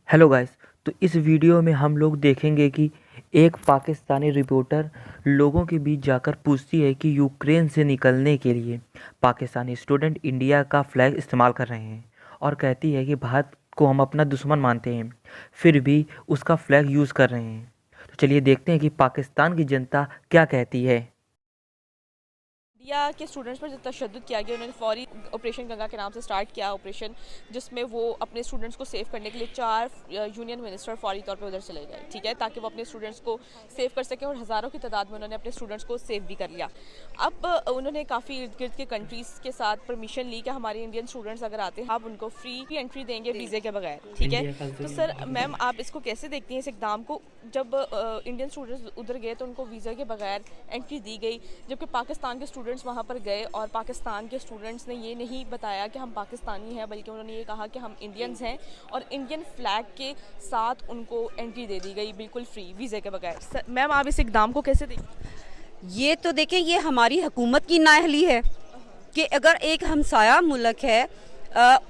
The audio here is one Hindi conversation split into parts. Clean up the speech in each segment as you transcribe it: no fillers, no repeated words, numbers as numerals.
Hello guys. तो इस वीडियो में हम लोग देखेंगे कि एक पाकिस्तानी रिपोर्टर लोगों के बीच जाकर पूछती है कि यूक्रेन से निकलने के लिए पाकिस्तानी स्टूडेंट इंडिया का फ्लैग इस्तेमाल कर रहे हैं और कहती है कि भारत को हम अपना दुश्मन मानते हैं, फिर भी उसका फ्लैग यूज़ कर रहे हैं। तो चलिए देखते हैं कि पाकिस्तान की जनता क्या कहती है। इंडिया के स्टूडेंट्स पर जो तशद्दुद किया गया, उन्होंने फौरी ऑपरेशन गंगा के नाम से स्टार्ट किया ऑपरेशन, जिसमें वो अपने स्टूडेंट्स को सेव करने के लिए 4 यूनियन मिनिस्टर फौरी तौर पे उधर चले गए, ठीक है, ताकि वो अपने स्टूडेंट्स को सेव कर सकें। और हज़ारों की तादाद में उन्होंने अपने स्टूडेंट्स को सेव भी कर लिया। अब उन्होंने काफ़ी इर्द गिर्द के कंट्रीज़ के साथ परमिशन ली कि हमारे इंडियन स्टूडेंट्स अगर आते हैं आप उनको फ्री एंट्री देंगे वीज़े के बगैर, ठीक है। तो सर मैम, आप इसको कैसे देखती हैं इस इकदाम को? जब इंडियन स्टूडेंट्स उधर गए तो उनको वीज़ा के बगैर एंट्री दी गई, जबकि पाकिस्तान के स्टूडेंट्स वहाँ पर गए और पाकिस्तान के स्टूडेंट्स ने ये नहीं बताया कि हम पाकिस्तानी हैं, बल्कि उन्होंने ये कहा कि हम इंडियंस हैं, और इंडियन फ्लैग के साथ उनको एंट्री दे दी गई बिल्कुल फ्री वीज़े के बगैर। मैम, आप इस इकदाम को कैसे देखते? ये तो देखें, ये हमारी हुकूमत की नाअहली है कि अगर एक हमसाया मुल्क है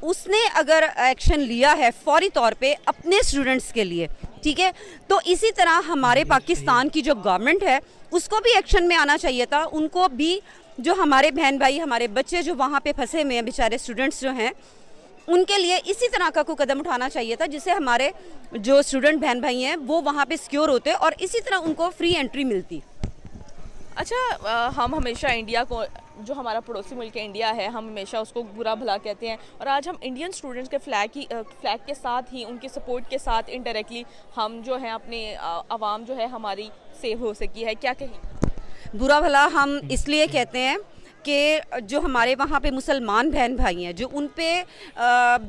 उसने अगर एक्शन लिया है फौरी तौर पे अपने स्टूडेंट्स के लिए, ठीक है, तो इसी तरह हमारे पाकिस्तान की जो गवर्नमेंट है उसको भी एक्शन में आना चाहिए था। उनको भी, जो हमारे बहन भाई, हमारे बच्चे जो वहाँ पे फंसे हुए हैं, बेचारे स्टूडेंट्स जो हैं, उनके लिए इसी तरह का कोई कदम उठाना चाहिए था जिससे हमारे जो स्टूडेंट बहन भाई हैं वो वहाँ पे सिक्योर होते और इसी तरह उनको फ्री एंट्री मिलती। अच्छा, हम हमेशा इंडिया को, जो हमारा पड़ोसी मुल्क है इंडिया है, हम हमेशा उसको बुरा भला कहते हैं, और आज हम इंडियन स्टूडेंट्स के फ्लैग के साथ ही, उनके सपोर्ट के साथ इनडायरेक्टली हम जो है अपने आवाम जो है हमारी सेव हो सकी है, क्या कहें? बुरा भला हम इसलिए कहते हैं कि जो हमारे वहाँ पे मुसलमान बहन भाई हैं, जो उन पे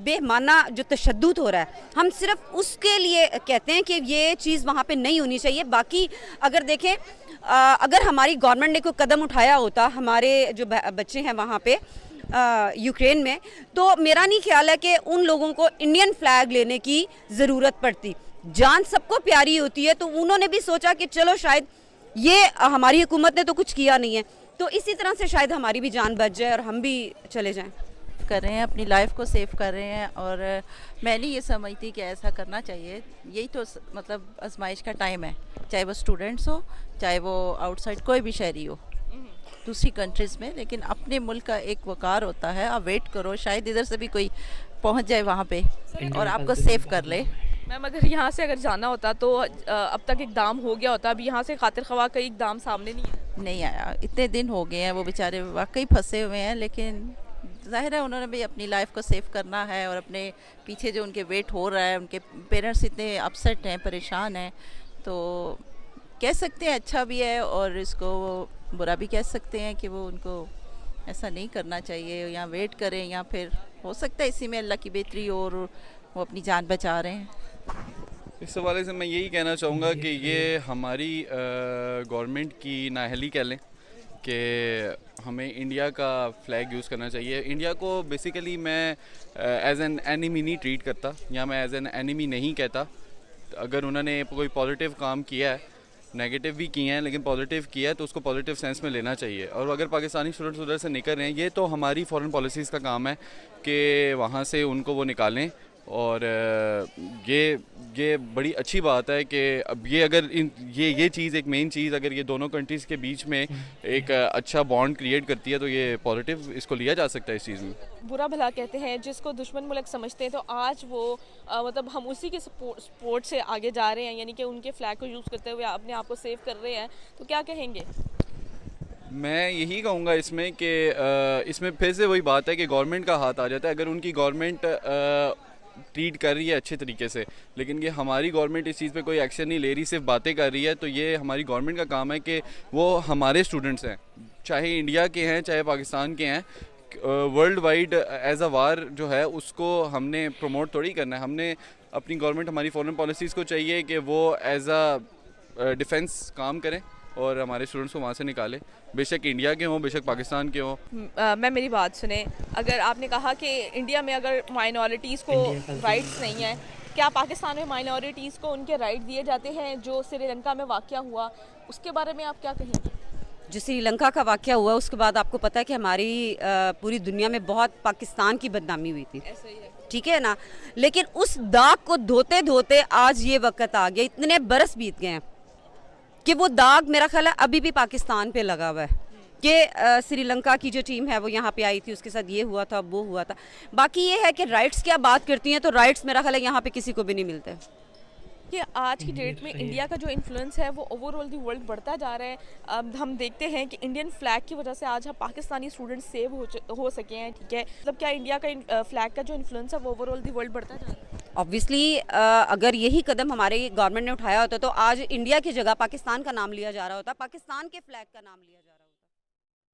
बेमाना जो तशद्दुद हो रहा है, हम सिर्फ उसके लिए कहते हैं कि ये चीज़ वहाँ पे नहीं होनी चाहिए। बाकी अगर देखें, अगर हमारी गवर्नमेंट ने कोई कदम उठाया होता हमारे जो बच्चे हैं वहाँ पे यूक्रेन में, तो मेरा नहीं ख्याल है कि उन लोगों को इंडियन फ्लैग लेने की ज़रूरत पड़ती। जान सबको प्यारी होती है, तो उन्होंने भी सोचा कि चलो शायद ये हमारी हुकूमत ने तो कुछ किया नहीं है, तो इसी तरह से शायद हमारी भी जान बच जाए और हम भी चले जाएं। कर रहे हैं, अपनी लाइफ को सेव कर रहे हैं। और मैं नहीं ये समझती कि ऐसा करना चाहिए। यही तो मतलब आजमाइश का टाइम है, चाहे वो स्टूडेंट्स हो, चाहे वो आउटसाइड कोई भी शहरी हो दूसरी कंट्रीज़ में, लेकिन अपने मुल्क का एक वकार होता है। आप वेट करो, शायद इधर से भी कोई पहुंच जाए वहाँ पे और आपको सेव कर ले। मैम, अगर यहाँ से अगर जाना होता तो अब तक इकदाम हो गया होता, अब यहाँ से खातिर ख्वाह का इकदाम सामने नहीं आया। इतने दिन हो गए हैं, वो बेचारे वाकई फंसे हुए हैं, लेकिन ज़ाहिर है उन्होंने भी अपनी लाइफ को सेव करना है, और अपने पीछे जो उनके वेट हो रहा है, उनके पेरेंट्स इतने अपसेट हैं, परेशान हैं, तो कह सकते हैं अच्छा भी है और इसको बुरा भी कह सकते हैं कि वो उनको ऐसा नहीं करना चाहिए, या वेट करें, या फिर हो सकता है इसी में अल्लाह की बेहतरी हो और वो अपनी जान बचा रहे हैं। इस हवाले से मैं यही कहना चाहूँगा कि ये हमारी गवर्नमेंट की नाअहली कह लें कि हमें इंडिया का फ़्लैग यूज़ करना चाहिए। इंडिया को बेसिकली मैं एज एन एनिमी नहीं ट्रीट करता, या मैं एज एन एनिमी नहीं कहता। अगर उन्होंने कोई पॉजिटिव काम किया है, नेगेटिव भी किए हैं, लेकिन पॉजिटिव किया है तो उसको पॉजिटिव सेंस में लेना चाहिए। और अगर पाकिस्तानी स्टूडेंट्स उधर से निकल रहे हैं, ये तो हमारी फॉरेन पॉलिसीज़ का काम है कि वहाँ से उनको वो निकालें। और ये बड़ी अच्छी बात है कि अब ये अगर ये चीज़, एक मेन चीज़, अगर ये दोनों कंट्रीज़ के बीच में एक अच्छा बॉन्ड क्रिएट करती है तो ये पॉजिटिव इसको लिया जा सकता है इस चीज़ में। बुरा भला कहते हैं जिसको दुश्मन मुल्क समझते हैं, तो आज वो मतलब हम उसी के सपोर्ट से आगे जा रहे हैं, यानी कि उनके फ्लैग को यूज़ करते हुए अपने आप को सेव कर रहे हैं, तो क्या कहेंगे? मैं यही कहूँगा इसमें कि इसमें फिर से वही बात है कि गवर्नमेंट का हाथ आ जाता है। अगर उनकी गवर्नमेंट ट्रीट कर रही है अच्छे तरीके से, लेकिन ये हमारी गवर्नमेंट इस चीज़ पे कोई एक्शन नहीं ले रही, सिर्फ बातें कर रही है, तो ये हमारी गवर्नमेंट का काम है कि वो हमारे स्टूडेंट्स हैं, चाहे इंडिया के हैं चाहे पाकिस्तान के हैं, वर्ल्ड वाइड एज अ वार जो है उसको हमने प्रमोट थोड़ी करना है। हमने अपनी गवर्नमेंट, हमारी फॉरेन पॉलिसीज़ को चाहिए कि वो एज अ डिफेंस काम करें और हमारे स्टूडेंट्स को वहाँ से निकाले, बेशक इंडिया के हों बेशक पाकिस्तान के हों। मैं मेरी बात सुने, अगर आपने कहा कि इंडिया में अगर माइनॉरिटीज़ को राइट्स नहीं है, क्या पाकिस्तान में माइनॉरिटीज़ को उनके राइट दिए जाते हैं? जो श्रीलंका में वाक़या हुआ, उसके बारे में आप क्या कहेंगे? जो श्रीलंका का वाक़या हुआ उसके बाद आपको पता है कि हमारी पूरी दुनिया में बहुत पाकिस्तान की बदनामी हुई थी। ऐसा ही है। ठीक है ना, लेकिन उस दाग को धोते धोते आज ये वक्त आ गया, इतने बरस बीत गए हैं कि वो दाग मेरा ख्याल है अभी भी पाकिस्तान पे लगा हुआ है कि श्रीलंका की जो टीम है वो यहाँ पे आई थी, उसके साथ ये हुआ था, वो हुआ था। बाकी ये है कि राइट्स की आप बात करती हैं तो राइट्स मेरा ख्याल है यहाँ पे किसी को भी नहीं मिलते। कि आज की डेट में इंडिया का जो इन्फ्लुएंस है वो ओवरऑल दी वर्ल्ड बढ़ता जा रहा है। अब हम देखते हैं कि इंडियन फ्लैग की वजह से आज हम पाकिस्तानी स्टूडेंट्स सेव हो सके हैं, ठीक है। मतलब क्या इंडिया का फ्लैग का जो इन्फ्लुएंस है वो ओवरऑल दी वर्ल्ड बढ़ता जा रहा है? ऑब्वियसली अगर यही कदम हमारे गवर्नमेंट ने उठाया होता तो आज इंडिया की जगह पाकिस्तान का नाम लिया जा रहा होता, पाकिस्तान के फ्लैग का नाम लिया जा रहा